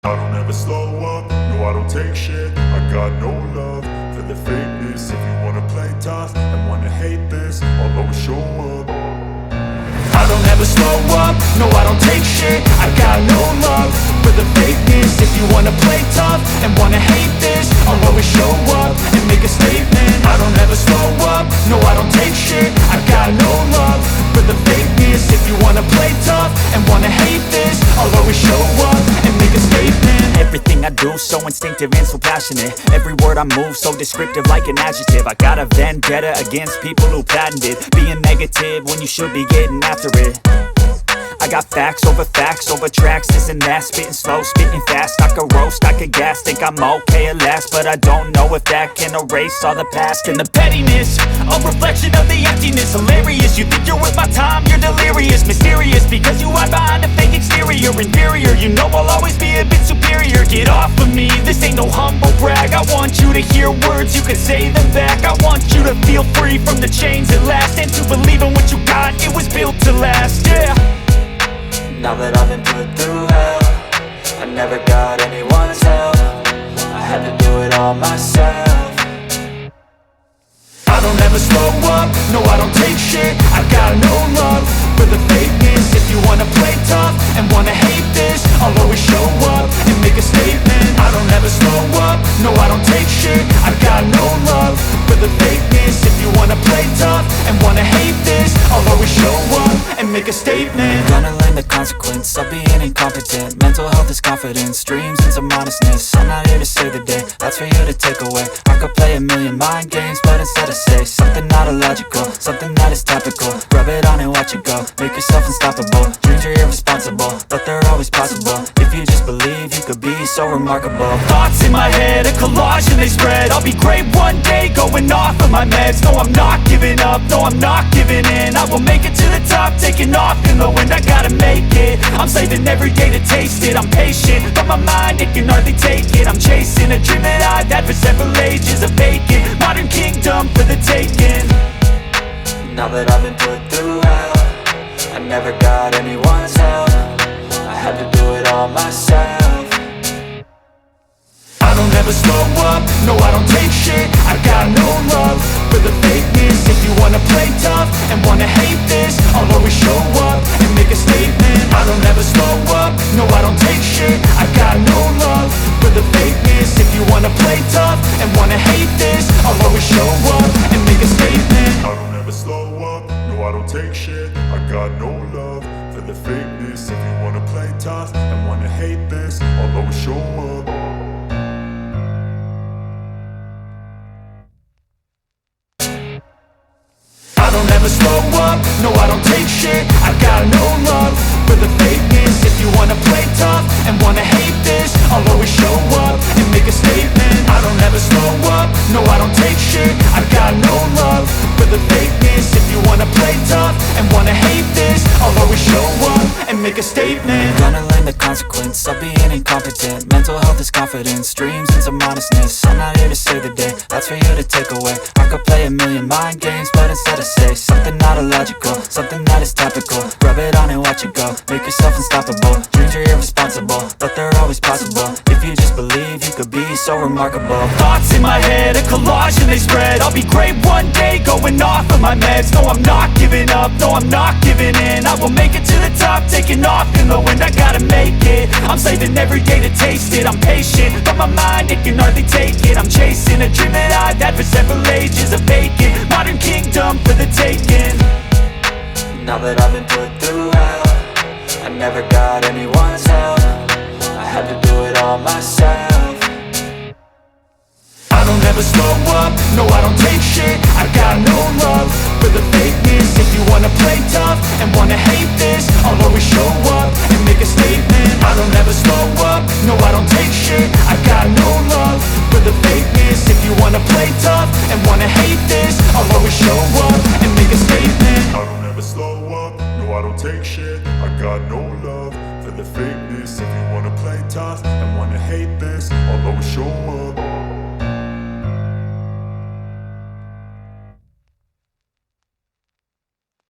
I don't ever slow up, no I don't take shit. I got no love for the fakeness. If you wanna play tough and wanna hate this, I'll always show up. I don't ever slow up, no I don't take shit. I got no love for the fakeness. If you wanna play tough and wanna hate this, I'll always show up and make a statement. I don't ever slow up, no I don't take shit. I got no love for the fakeness. If you wanna play tough and wanna hate this, I'll always show up and make a statement. Everything I do so instinctive and so passionate. Every word I move so descriptive like an adjective. I got a vendetta against people who patented being negative when you should be getting after it. I got facts over tracks, this and that. Spitting slow, spitting fast, I could roast, I could gas. Think I'm okay at last, but I don't know if that can erase all the past. And the pettiness, a reflection of the emptiness. Hilarious, you think you're worth my time, you're delirious. Mysterious, because you hide behind a fake exterior. Inferior, you know I'll always be a bit superior. Get off of me, this ain't no humble brag. I want you to hear words, you can say them back. I want you to feel free from the chains at last, and to believe in what you got, it was built to last, yeah. Now that I've been put through hell, I never got anyone's help. I had to do it all myself. I don't ever slow up, no I don't take shit. I got no love for the fakeness. If you wanna play tough and wanna hate this, I'll always show up and make a statement. I don't ever slow up, no I don't take shit. I got no love for the fakeness. If you wanna play tough and wanna hate this, I'll always show up and make a statement. Gonna learn the consequence of being incompetent. Mental health is confidence, dreams and some honestness. I'm not here to save the day, that's for you to take away. I could play a million mind games, but instead I say something not illogical, something that is topical. Rub it on and watch it go, make yourself unstoppable. Dreams are irresponsible, but they're always possible. If you just believe, you could be so remarkable. Thoughts in my head, a collage and they spread. I'll be great one day, going off of my meds. No, I'm not giving up, no, I'm not giving in. I will make it to the top, taking off in the wind. I gotta make it, I'm saving every day to taste it. I'm patient, but my mind, it can hardly take it. I'm chasing a dream that I've had for several ages. A vacant, modern kingdom for the taking. Now that I've been put through hell, I never got anyone's help. I had to do it all myself. I don't ever slow up, no I don't take shit. I got no love for the fakeness. If you wanna play tough and wanna hate this, I'll always show up and make a statement. I don't ever slow up, no I don't take shit. I got no love for the fakeness. If you wanna play tough and wanna hate this, I'll always show up and make a statement. I don't ever slow up, no I don't take shit. I got no love for the fakeness. If you wanna play tough and wanna hate this, I'll always show up. I don't ever slow up, no I don't take shit. I got no love for the fakeness. If you wanna play tough and wanna hate this, I'll always show up and make a statement. I don't ever slow up, no I don't take shit. I got no love for the fakeness. If you wanna play tough and wanna hate this, I'll always show up and make a statement. Gonna learn the consequence of being incompetent. Mental health is confidence, dreams and some honestness. I'm not here to save the day, that's for you to take away. I could play a million mind games, but instead I say something not illogical, something that is topical. Rub it on and watch it go, make yourself unstoppable. Dreams are irresponsible, but they're always possible. If you just believe, you could be so remarkable. Thoughts in my head, a collage and they spread. I'll be great one day, going off of my meds. No, I'm not giving up, no, I'm not giving in. I will make it to the top, taking off in the wind. I gotta make it, I'm saving every day to taste it. I'm patient, but my mind, it can hardly take it. I'm chasing a dream that I've had for several ages. A vacant, modern kingdom for the taking. Now that I've been put through hell, I never got anyone's help. I had to do it all myself. I don't ever slow up, no I don't take shit. I got no love for the fakeness. If you wanna play tough and wanna hate this, I'll always show up and make a statement. I don't ever slow up, no I don't take shit. I got no love for the fakeness. If you wanna play tough and wanna hate this, I'll always show up and make a statement. I don't ever slow up, no I don't take shit. I got no love for the fakeness. If you wanna play tough and wanna hate this, I'll always show up.